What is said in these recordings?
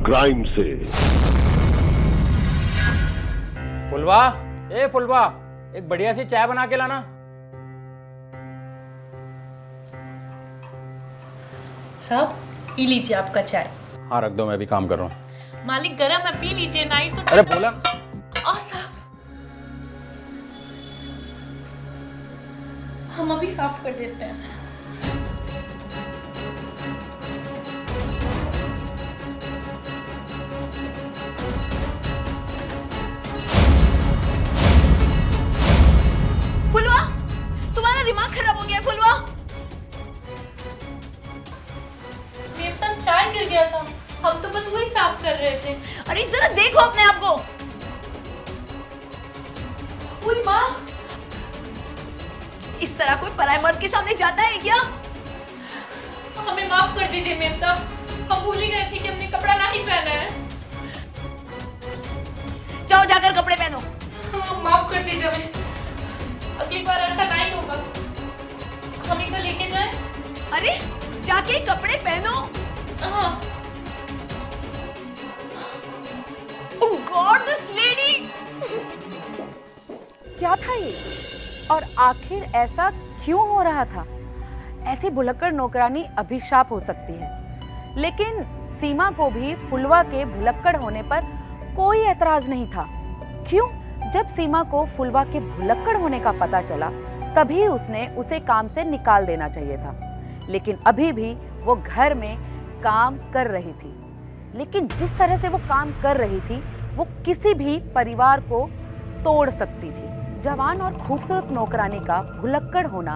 Crime से। फुलवा, ए फुलवा, एक बढ़िया सी चाय बना के लाना। साहब, पी लीजिए आपका चाय। हाँ रख दो, मैं भी काम कर रहा हूँ। मालिक गरम है, पी लीजिए, नहीं तो अरे बोला। साहब, हम अभी साफ कर देते हैं। फुलवा, तुम्हारा दिमाग खराब हो गया है फुलवा। मेरे साथ चाय गिर गया था, हम तो बस वही साफ कर रहे थे। अरे जरा देखो अपने आप को। उई माँ, इस तरह कोई पराये मर्द के सामने जाता है क्या? हमें माफ कर दीजिए मेम साहब, हम भूल ही गए थे कि हमने कपड़ा नहीं पहना है। जाओ जाकर कपड़े पहनो। हाँ, माफ कर दीजिए हमें, अगली बार ऐसा नहीं होगा। हम इनको लेके जाएं? अरे जाके कपड़े पहनो। हाँ। Oh God, this lady! क्या था ये और आखिर ऐसा क्यों हो रहा था? ऐसी भुलक्कड़ नौकरानी अभिशाप हो सकती है, लेकिन सीमा को भी फुलवा के भुलक्कड़ होने पर कोई एतराज नहीं था। क्यों? जब सीमा को फुलवा के भुलक्कड़ होने का पता चला, तभी उसने उसे काम से निकाल देना चाहिए था। लेकिन अभी भी वो घर में काम कर रही थी। लेकिन जिस तरह से वो काम कर रही थी, वो किसी भी परिवार को तोड़ सकती थी। जवान और खूबसूरत नौकरानी का भुलक्कड़ होना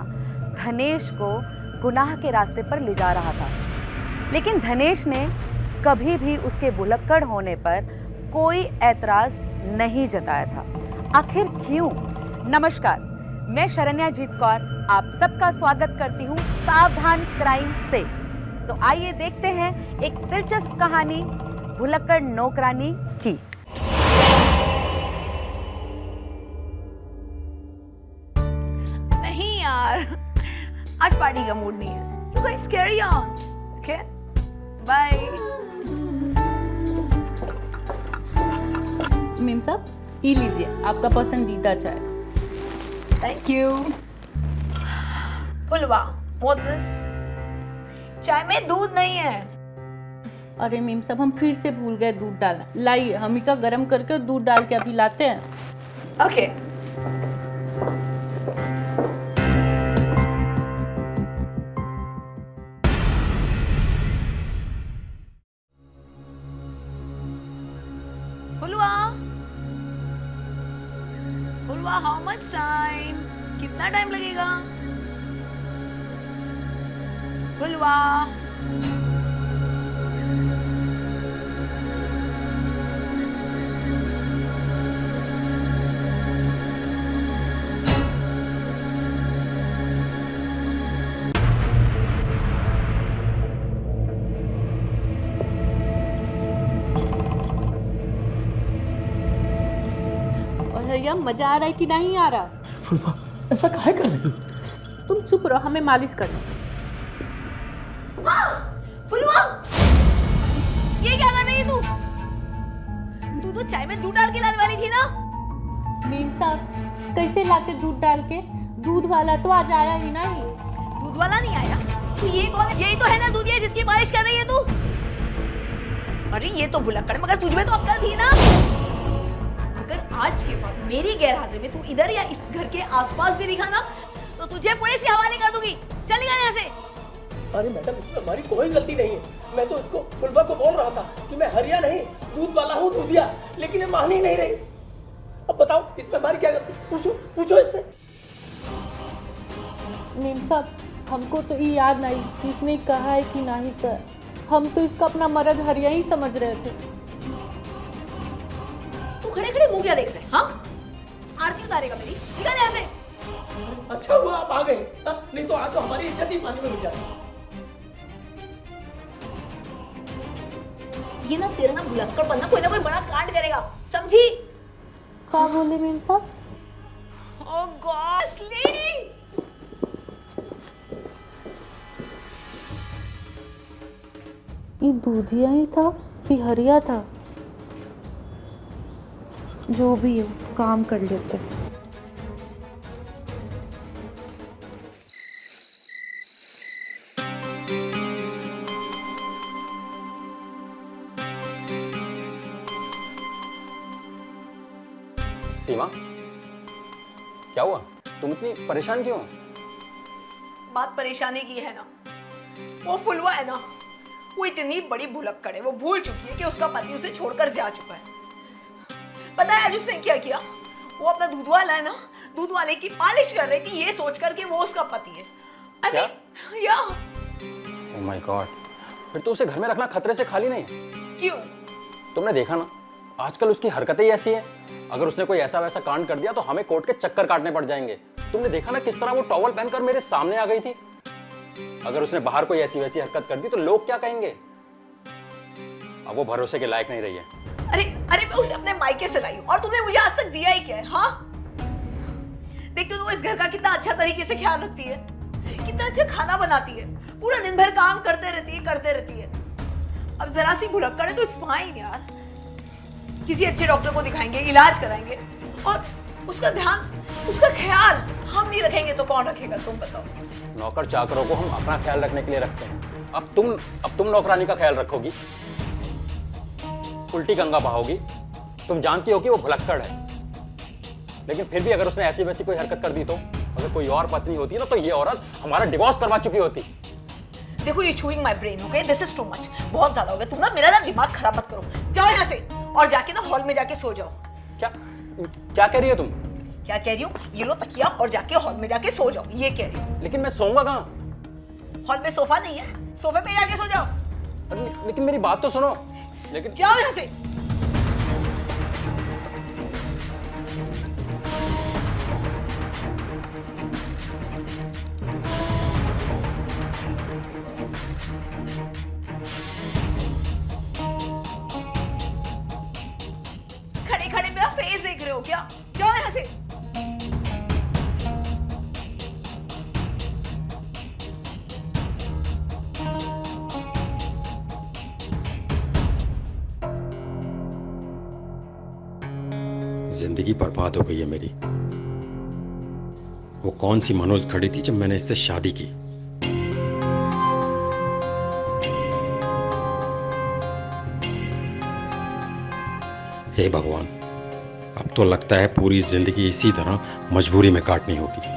धनेश को गुनाह के रास्ते पर ले जा रहा था। लेकिन धनेश ने कभी भी उसके भुलक्कड़ होने पर कोई ऐतराज नहीं जताया था। आखिर क्यों? नमस्कार, मैं शरण्या जीत कौर आप सबका स्वागत करती हूँ सावधान क्राइम से। तो आइए देखते हैं एक दिलचस्प कहानी भुलक्कड़ नौकरानी की। नहीं यार, आज पार्टी का मूड नहीं है। You guys carry on, okay? Bye. Ma'am साहब, पी लीजिए आपका पसंदीदा चाय। Thank you. फुलवा, what's this? चाय में दूध नहीं है। अरे मेम साहब, हम फिर से भूल गए दूध डालना। लाइए, हम ही का गरम करके दूध डाल के अभी लाते हैं। Okay. फुलवा, फुलवा, how much time? कितना टाइम लगेगा? फुलवा, और भैया, मजा आ रहा है कि नहीं आ रहा? फुलवा, ऐसा काहे कर रही? तुम चुप रहो, हमें मालिश करना। फुलवा, ये क्या कर रही है तू? तू तो चाय में दूध डाल के लाने वाली थी ना? मेम साहब, कैसे लाते दूध डाल के? दूध वाला तो आज आया ही नहीं। दूध वाला नहीं आया? तो ये कौन है? यही तो है ना दूधिया जिसकी मालिश कर रही है तू? अरे ये तो भुलक्कड़, मगर तुझ में तो अक्ल थी ना। अगर आज के बाद मेरी गैरहाजिरी में तू इधर या इस घर के आसपास भी दिखा ना, तो तुझे पुलिस के हवाले कर दूंगी। चल निकल यहाँ से। अरे मैडम, इसमें हमारी कोई गलती नहीं है। मैं तो इसको फुलवा को बोल रहा था कि मैं हरिया नहीं दूध वाला हूँ, दूधिया, लेकिन ये मान ही नहीं रही। अब बताओ इसमें हमारी क्या गलती? पूछो पूछो इससे। मेम साहब, हमको तो ये याद नहीं कि इसने कहा है कि नहीं कर। हम तो इसका अपना मर्द हरिया ही समझ रहे थे। तू खड़े खड़े मुंह क्या देख रहे? हाँ, आरती उतारेगा मेरी? निकल यहाँ से। अच्छा हुआ आप आ गए, नहीं तो आज तो हमारी इज्जत ही पानी में मिल जाती। ये ना तेरा ना भुलक्कड़पन ना कोई बड़ा कांड करेगा, समझी? क्या बोले मेम साहब? ओह गॉड, लेडी! ये दूधिया ही था भी हरिया था। जो भी हो, काम कर लेते। सीमा, क्या हुआ? तुम इतनी परेशान क्यों हो? बात परेशानी की है ना, वो फुलवा है ना, वो इतनी बड़ी भुलक्कड़ है, वो भूल चुकी है कि उसका पति उसे छोड़कर जा चुका है। पता है आज उसने क्या किया? वो अपना दूध वाला है ना, दूध वाले की पालिश कर रही थी ये सोचकर कि वो उसका पति है। क्या? या ओह माय गॉड, फिर तो उसे घर में रखना खतरे से खाली नहीं है। क्यों? तुमने देखा ना, आजकल उसकी हरकतें ही ऐसी है। अगर उसने कोई ऐसा वैसा कांड कर दिया तो हमें कोर्ट के चक्कर काटने पड़ जाएंगे। तुमने देखा ना किस तरह वो टॉवल पहनकर मेरे सामने आ गई थी। अगर उसने बाहर कोई ऐसी वैसी हरकत कर दी तो लोग क्या कहेंगे? अब वो भरोसे के लायक नहीं रही है। अरे अरे मैं उसे अपने मायके से लाई हूं और तुमने मुझे आज तक दिया ही क्या है? हाँ, देखते हो तो इस घर का कितना अच्छा तरीके से ख्याल रखती है, कितना अच्छा खाना बनाती है, पूरा दिन भर काम करते रहती है। अब जरा सी भुलक्कड़ है तो इट्स फाइन यार, किसी अच्छे डॉक्टर को दिखाएंगे, इलाज कराएंगे, और उसका ध्यान, उसका ख्याल हम नहीं रखेंगे तो कौन रखेगा? तुम बताओ। नौकर चाकरों को हम अपना ख्याल रखने के लिए रखते हैं। अब तुम नौकरानी का ख्याल रखोगी, उल्टी गंगा बहाओगी। तुम जानती हो कि वो भुलक्कड़ है, लेकिन फिर भी अगर उसने ऐसी वैसी कोई हरकत कर दी तो, अगर कोई और पत्नी होती ना तो ये औरत हमारा डिवोर्स करवा चुकी होती। देखो ये chewing my brain, okay? This is too much, बहुत ज्यादा हो गया। तुम ना मेरा दिमाग खराब मत करो। जाओ यहाँ से और जाके ना हॉल में जाके सो जाओ। क्या कह रही हो तुम? क्या कह रही हूँ? ये लो तकिया और जाके हॉल में जाके सो जाओ, ये कह रही हूँ। लेकिन मैं सोऊंगा कहाँ? हॉल में सोफा नहीं है, सोफे पे जाके सो जाओ। लेकिन मेरी बात तो सुनो। लेकिन जाओ यहाँ से। खड़े खड़े मेरा फेस देख रहे हो क्या? जाओ यहाँ से। जिंदगी बर्बाद हो गई है मेरी। वो कौन सी मनोज खड़ी थी जब मैंने इससे शादी की? हे भगवान, अब तो लगता है पूरी जिंदगी इसी तरह मजबूरी में काटनी होगी।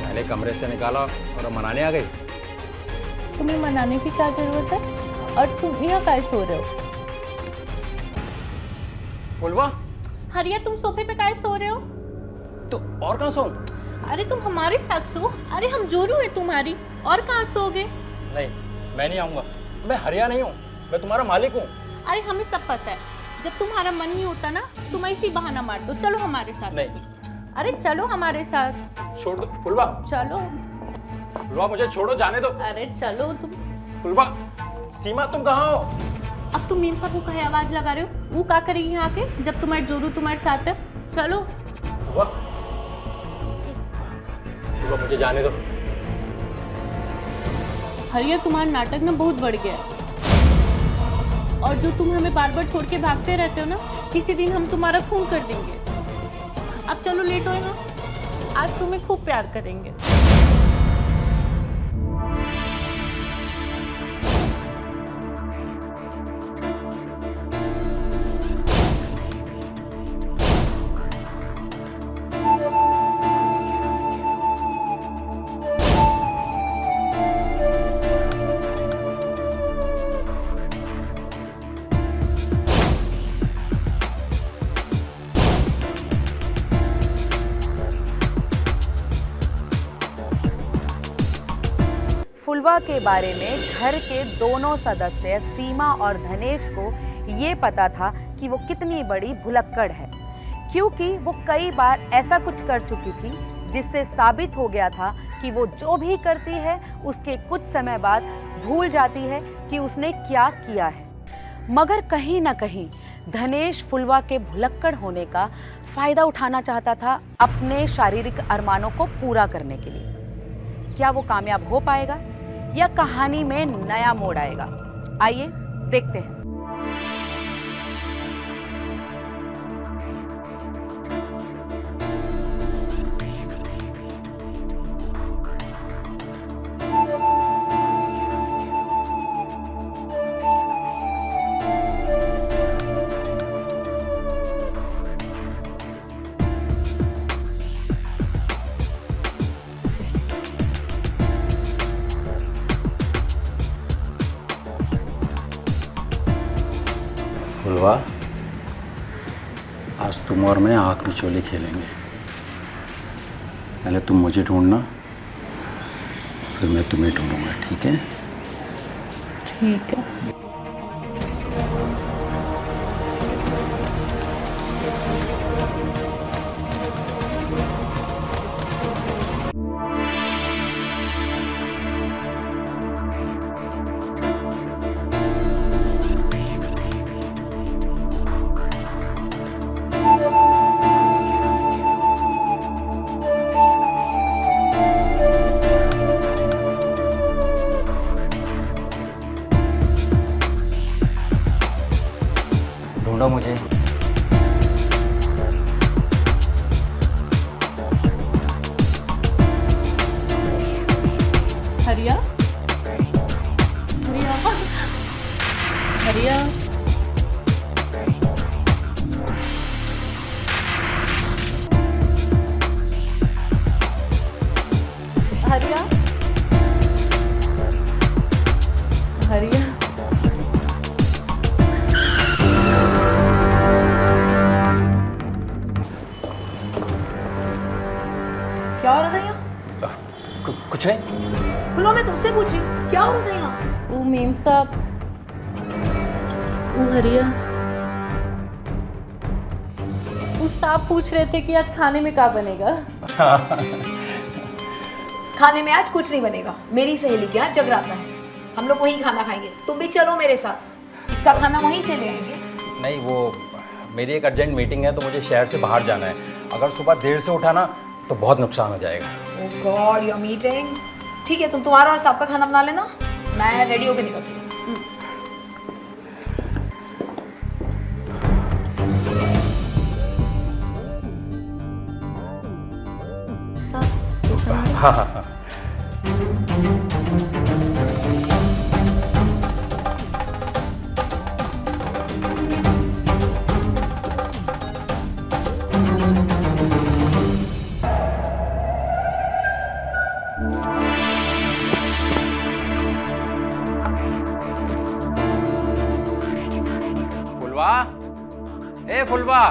पहले कमरे से निकाला और मनाने आ गई। तुम्हें मनाने की क्या जरूरत है? और तुम यहाँ काय सो रहे हो? फुलवा, हरिया तुम सोफे पे काय सो रहे हो? तो और कहाँ सोऊं? अरे तुम हमारे साथ सो। अरे हम जोरू है तुम्हारी, और कहाँ सोओगे? नहीं, मैं नहीं आऊंगा। मैं हरिया नहीं हूँ, मैं तुम्हारा मालिक हूँ। अरे हमें सब पता है, जब तुम्हारा मन नहीं होता ना तुम ऐसी बहाना मार दो। चलो हमारे साथ। नहीं। अरे चलो हमारे साथ। छोड़ दो फुलवा। चलो। फुलवा मुझे छोड़ो, जाने दो। अरे चलो तुम। फुलवा, सीमा तुम कहाँ हो? अब तुम मेन साहब को कहे आवाज लगा रहे हो? वो क्या करेगी यहाँ के जब तुम्हारे जोरू तुम्हारे साथ है? चलो। फुलवा, मुझे जाने दो। हरिया तुम्हारा नाटक ना बहुत बढ़ गया है, और जो तुम हमें बार बार छोड़ के भागते रहते हो ना, किसी दिन हम तुम्हारा खून कर देंगे। अब चलो लेटो यहाँ, आज तुम्हें खूब प्यार करेंगे। फुलवा के बारे में घर के दोनों सदस्य सीमा और धनेश को ये पता था कि वो कितनी बड़ी भुलक्कड़ है, क्योंकि वो कई बार ऐसा कुछ कर चुकी थी जिससे साबित हो गया था कि वो जो भी करती है उसके कुछ समय बाद भूल जाती है कि उसने क्या किया है। मगर कहीं ना कहीं धनेश फुलवा के भुलक्कड़ होने का फायदा उठाना चाहता था अपने शारीरिक अरमानों को पूरा करने के लिए। क्या वो कामयाब हो पाएगा या कहानी में नया मोड़ आएगा? आइए देखते हैं। फुलवा, आज तुम और मैं आँख मिचोली खेलेंगे। पहले तुम मुझे ढूंढना, फिर मैं तुम्हें ढूंढूंगा, ठीक है? ठीक है। ढूंढो मुझे। हरिया, हरिया, हरिया। हरिया, हरिया। क्या हो रहा था यहाँ? कुछ नहीं। फुलवा, मैं तुमसे पूछ रही हूँ, क्या हो रहा था यहाँ? वो मेम साहब, वो हरिया, वो साहब पूछ रहे थे कि आज खाने में क्या बनेगा। खाने में आज कुछ नहीं बनेगा। मेरी सहेली के यहाँ जगराता है, हम लोग वहीं खाना खाएंगे। तुम भी चलो मेरे साथ, इसका खाना वहीं से ले आएंगे। नहीं, वो मेरी एक अर्जेंट मीटिंग है तो मुझे शहर से बाहर जाना है। अगर सुबह देर से उठा ना तो बहुत नुकसान हो जाएगा। ओह गॉड, योर मीटिंग। ठीक है, तुम तुम्हारा और सबका खाना बना लेना, मैं रेडी होकर निकलती हूँ। हाँ हाँ हाँ। फुलवा, ए फुलवा।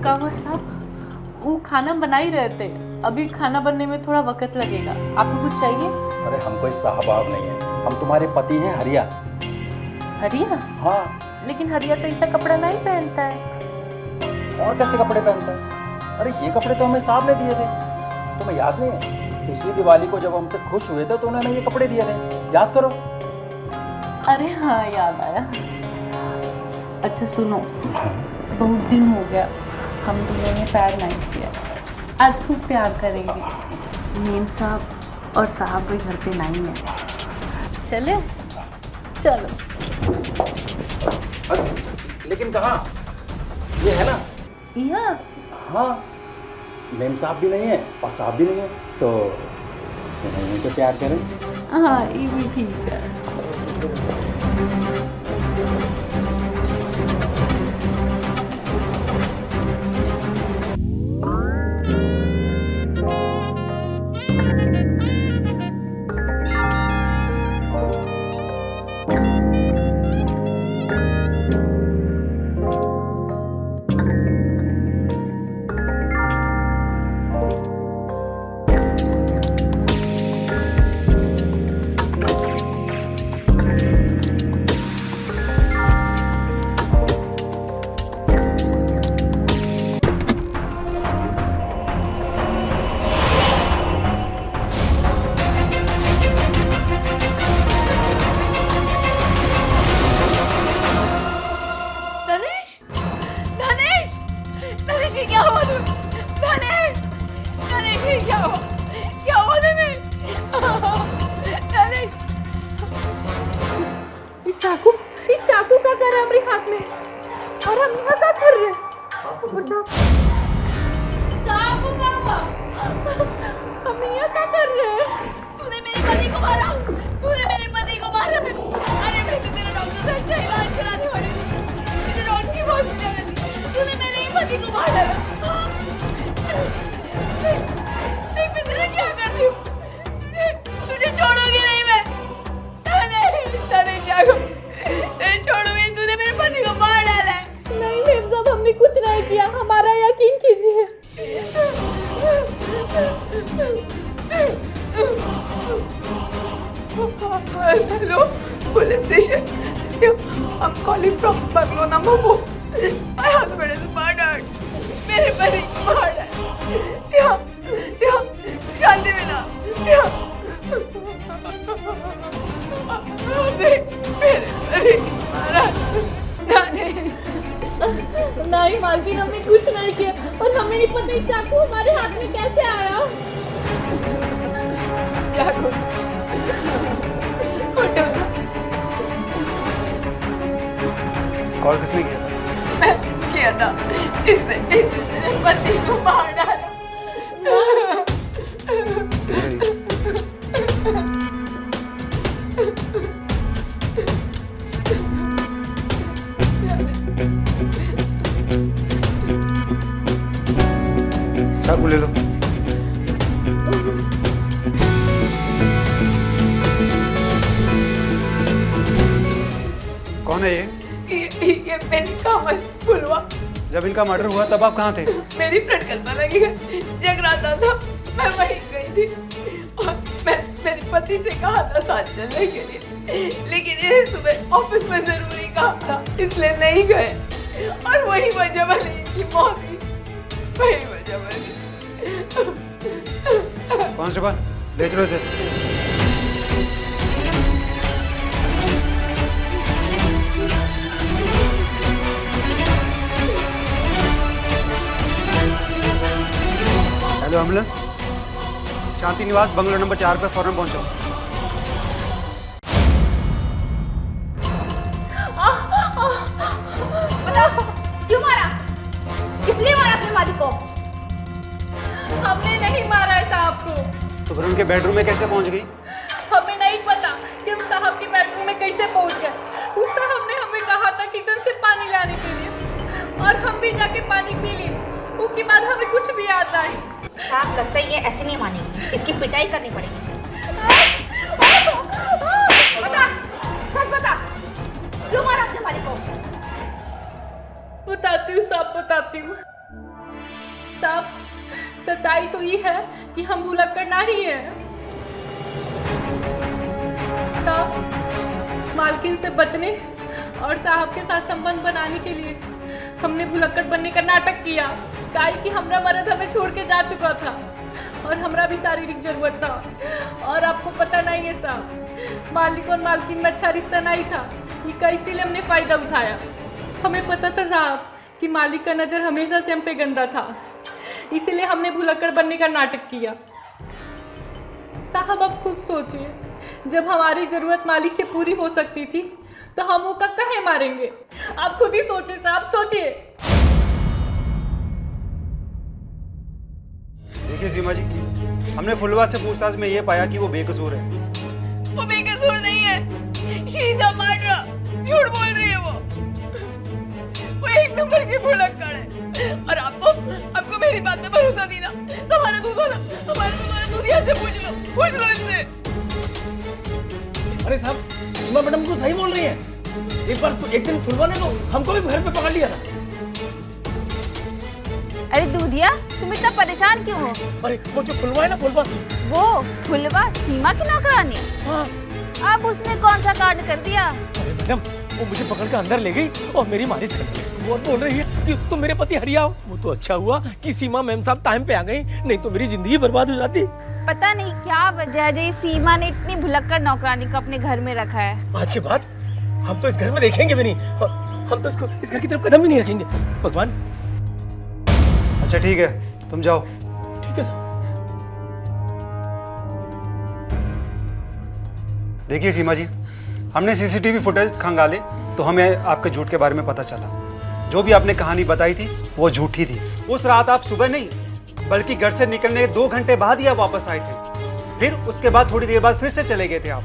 क्या हुआ साहब? वो खाना बना ही रहे थे, अभी खाना बनने में थोड़ा वक्त लगेगा। आपको कुछ चाहिए? अरे हम कोई साहब नहीं है, हम तुम्हारे पति हैं हरिया। हरिया? हाँ। लेकिन हरिया तो ऐसा कपड़ा नहीं पहनता है। और कैसे कपड़े पहनता है? अरे ये कपड़े तो हमें साहब ने दिए थे, तुम्हें याद नहीं है? पिछली दिवाली को जब हमसे खुश हुए थे तो उन्होंने ये कपड़े दिए थे, याद करो। अरे हाँ, याद आया। अच्छा सुनो, बहुत दिन हो गया हम दोनों ने प्यार नहीं किया, आज खूब प्यार करेंगे। मेम साहब और साहब भी घर पे नहीं है, चले? चलो। लेकिन कहाँ? ये है ना? यहाँ? हाँ, मेम साहब भी नहीं है और साहब भी नहीं है, तो वहीं तो प्यार करें। हाँ, ये भी ठीक है। और हम यहाँ क्या कर रहे हैं? साहब को क्या हुआ? हम यहाँ क्या कर रहे हैं? तूने मेरे पति को मारा, तूने मेरे पति को मारा। अरे मैं तो तेरा डॉक्टर से अच्छा इलाज कराने वाली थी, मुझे डॉक्टर की बहुत फिक्र थी। तूने मेरे ही पति को मार डाला। देख मैं तेरा क्या करती हूँ, तुझे छोड़ूंगी नहीं मैं। नहीं जागो, नहीं छोड़ूंगी। तूने मेरे पति को मार डाला है। नहीं मेम साहब, हमने कुछ नहीं किया, हमारा यकीन कीजिए। Hello, police station. I'm calling from bungalow number 4. My husband is murdered. मेरे पति को मारा है। यहाँ शांति मिला। देख मेरे पति को मारा। नहीं मालकिन, हमने कुछ नहीं किया और हमें नहीं पता चाकू हमारे हाथ में कैसे आया। जागो, उठो। कॉल किसने किया था? मैं किया था। इसने मेरे पति को मार डाला। चाकू ले लो। कौन है ये मेरी कामल फुलवा। जब इनका मर्डर हुआ तब आप कहाँ थे? मेरी ब्लड कल्पना लगी है, जगराता था, मैं वहीं गई थी और मैं मेरे पति से कहा था साथ चलने के लिए, लेकिन ये सुबह ऑफिस में जरूरी काम था इसलिए नहीं गए और वही वजह बनी इनकी मौत की। वही वजह बनी। कांस्टेबल ले चलो इसे। हेलो एम्बुलेंस, शांति निवास बंगलो नंबर 4 पे फौरन पहुंचो। बताओ क्यों मारा, किस लिए मारा अपने मालिक को? हमने नहीं मारा है साहब को। तो फिर उनके बेडरूम में कैसे पहुंच गई? हमें नहीं पता कि हम साहब के बेडरूम में कैसे पहुंच गए। उस साहब ने हमें कहा था किचन से पानी लाने के लिए और हम भी जाके पानी पी लिए। उसके बाद हमें कुछ भी याद नहीं। साफ लगता है ये ऐसे नहीं मानेगी, इसकी पिटाई करनी पड़ेगी। बता, सच बता, क्यों मारा अपने मालिक को? बताती हूँ साहब, बताती हूँ साहब। सच्चाई तो ये है कि हम भुलक्कड़ नहीं है साहब। मालकिन से बचने और साहब के साथ संबंध बनाने के लिए हमने भुलक्कड़ बनने का नाटक किया। काहे कि हमरा मर्द हमें छोड़ के जा चुका था और हमरा भी शारीरिक जरूरत था। और आपको पता नहीं है साहब, मालिक और मालकिन में अच्छा रिश्ता नहीं था, इसीलिए हमने फायदा उठाया। हमें पता था साहब कि मालिक का नज़र हमेशा से हम पे गंदा था, इसीलिए हमने भुलक्कड़ बनने का नाटक किया। साहब आप खुद सोचिए, जब हमारी ज़रूरत मालिक से पूरी हो सकती थी तो हम वो काहे मारेंगे? आप खुद ही सोचिए साहब, सोचिए। देखिए सीमा जी, हमने फुलवा से पूछताछ में ये पाया कि वो बेकसूर है। वो बेकसूर नहीं है, शी इज अ मर्डरर। झूठ बोल रही है वो एक नंबर की भुलक्कड़ है। और आपको मेरी बात पे भरोसा नहीं ना, तो हमारा दूध वाला दूधिया से पूछ लो इससे। अरे साहब, सीमा मैडम को सही बोल रही है। एक दिन फुलवा ने तो हमको भी घर पे पकड़ लिया था। अरे दूधिया, तुम इतना परेशान क्यों हो? अरे वो जो फुलवा है ना, फुलवा, वो फुलवा सीमा की नौकरानी? हाँ। अब उसने कौन सा कांड कर दिया? अरे मैडम, वो मुझे पकड़ के अंदर ले गई और मेरी मालिश कर दी। वो बोल रही है कि तुम मेरे पति हरिया हो। वो तो अच्छा हुआ कि सीमा मैम साहब टाइम पे आ गई, नहीं तो मेरी जिंदगी बर्बाद हो जाती। पता नहीं क्या वजह है जो सीमा ने इतनी भुलक्कड़ नौकरानी को अपने घर में रखा है। आज के बाद हम तो इस घर में देखेंगे भी नहीं और हम तो इसको इस घर की तरफ कदम भी नहीं रखेंगे। भगवान। अच्छा ठीक है, तुम जाओ। ठीक है साहब। देखिए सीमा जी, हमने सीसीटीवी फुटेज खंगाले तो हमें आपके झूठ के बारे में पता चला। जो भी आपने कहानी बताई थी वो झूठी थी। उस रात आप सुबह नहीं बल्कि घर से निकलने के 2 घंटे बाद ही आप वापस आए थे। फिर उसके बाद थोड़ी देर बाद फिर से चले गए थे आप।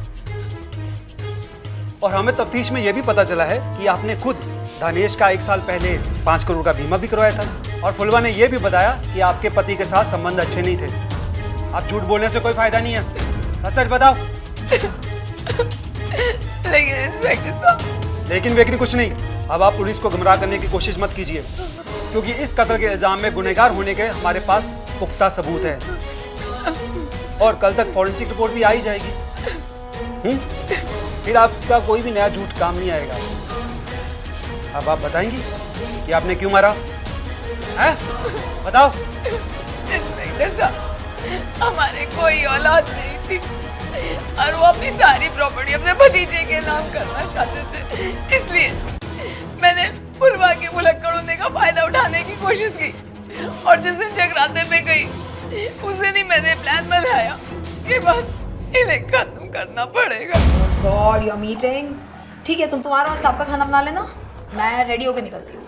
और हमें तफ्तीश में यह भी पता चला है कि आपने खुद धनेश का 1 साल पहले 5 करोड़ का बीमा भी करवाया था। और फुलवा ने यह भी बताया कि आपके पति के साथ संबंध अच्छे नहीं थे। आप झूठ बोलने से कोई फायदा नहीं है, सच बताओ। लेकिन इंस्पेक्टर साहब, लेकिन वेकिन कुछ नहीं। अब आप पुलिस को गुमराह करने की कोशिश मत कीजिए, क्योंकि इस कत्ल के इल्जाम में गुनहगार होने के हमारे पास पुख्ता सबूत है। और कल तक फॉरेंसिक रिपोर्ट भी आ ही जाएगी। फिर आपका कोई भी नया झूठ काम नहीं आएगा। अब आप बताएंगी कि आपने क्यों मारा है? बताओ। इंस्पेक्टर साहब, हमारे कोई औलाद नहीं थी और वो अपनी सारी प्रॉपर्टी अपने भतीजे के नाम करना चाहते थे। इसलिए मैंने फुलवा के भुलक्कड़ होने का फायदा उठाने की कोशिश की और जिस दिन जगराते पे गई उसे नहीं मैंने प्लान बनाया कि बस इन्हें खत्म करना पड़ेगा। God, your meeting. ठीक है, तुम तुम्हारा और सबका खाना बना लेना, मैं रेडी होकर निकलती हूँ।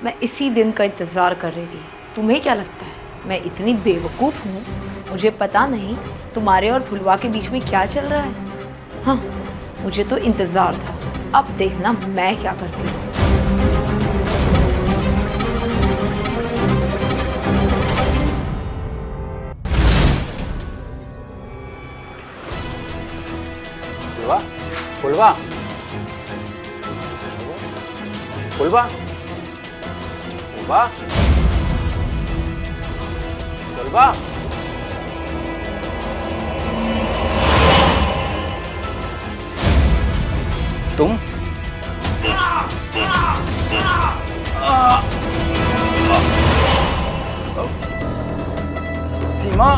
मैं इसी दिन का इंतज़ार कर रही थी। तुम्हें क्या लगता है मैं इतनी बेवकूफ़ हूँ? मुझे पता नहीं तुम्हारे और फुलवा के बीच में क्या चल रहा है। हाँ, मुझे तो इंतज़ार था। अब देखना मैं क्या करती हूँ। फुलवा, फुलवा, फुलवा, फुलवा, फुलवा। तुम सीमा,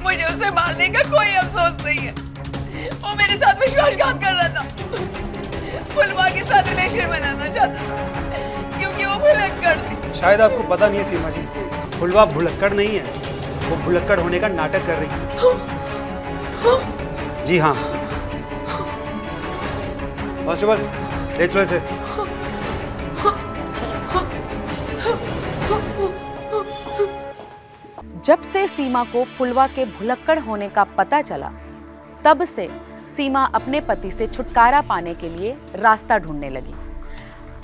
मुझे उसे मारने का कोई अफसोस नहीं है। वो मेरे साथ विश्वासघात कर रहा था, फुलवा के साथ रिलेशन बनाना चाहता था क्योंकि वो भुलक्कड़ थी। शायद आपको पता नहीं है सीमा जी, फुलवा भुलक्कड़ नहीं है, वो भुलक्कड़ होने का नाटक कर रही है। जी हाँ। कांस्टेबल, ले चलो इसे। जब से सीमा को फुलवा के भुलक्कड़ होने का पता चला, तब से सीमा अपने पति से छुटकारा पाने के लिए रास्ता ढूंढने लगी।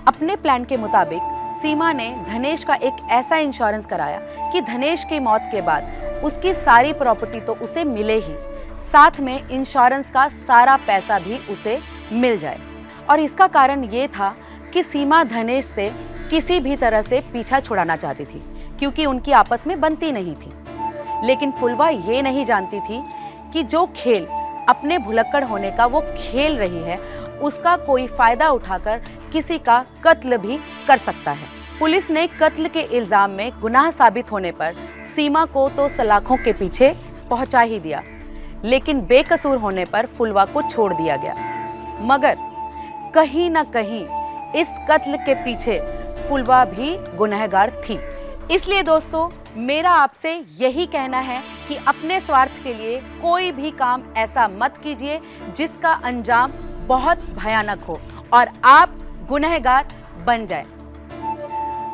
अपने प्लान के मुताबिक सीमा ने धनेश का एक ऐसा इंश्योरेंस कराया कि धनेश की मौत के बाद उसकी सारी प्रॉपर्टी तो उसे मिले ही, साथ में इंश्योरेंस का सारा पैसा भी उसे मिल जाए। और इसका कारण ये था कि सीमा धनेश से किसी भी तरह से पीछा छुड़ाना चाहती थी, क्योंकि उनकी आपस में बनती नहीं थी। लेकिन फुलवा ये नहीं जानती थी कि जो खेल अपने भुलक्कड़ होने का वो खेल रही है, उसका कोई फायदा उठाकर किसी का कत्ल भी कर सकता है। पुलिस ने कत्ल के इल्जाम में गुनाह साबित होने पर सीमा को तो सलाखों के पीछे पहुंचा ही दिया, लेकिन बेकसूर होने पर फुलवा को छोड़ दिया गया। मगर कहीं ना कहीं इस कत्ल के पीछे फुलवा भी गुनहगार थी। इसलिए दोस्तों, मेरा आपसे यही कहना है कि अपने स्वार्थ के लिए कोई भी काम ऐसा मत कीजिए जिसका अंजाम बहुत भयानक हो और आप गुनहगार बन जाए।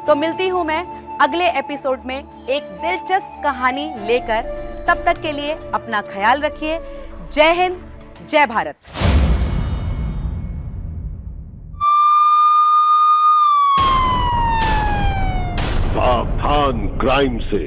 तो मिलती हूं मैं अगले एपिसोड में एक दिलचस्प कहानी लेकर। तब तक के लिए अपना ख्याल रखिए। जय हिंद, जय भारत। सावधान क्राइम से।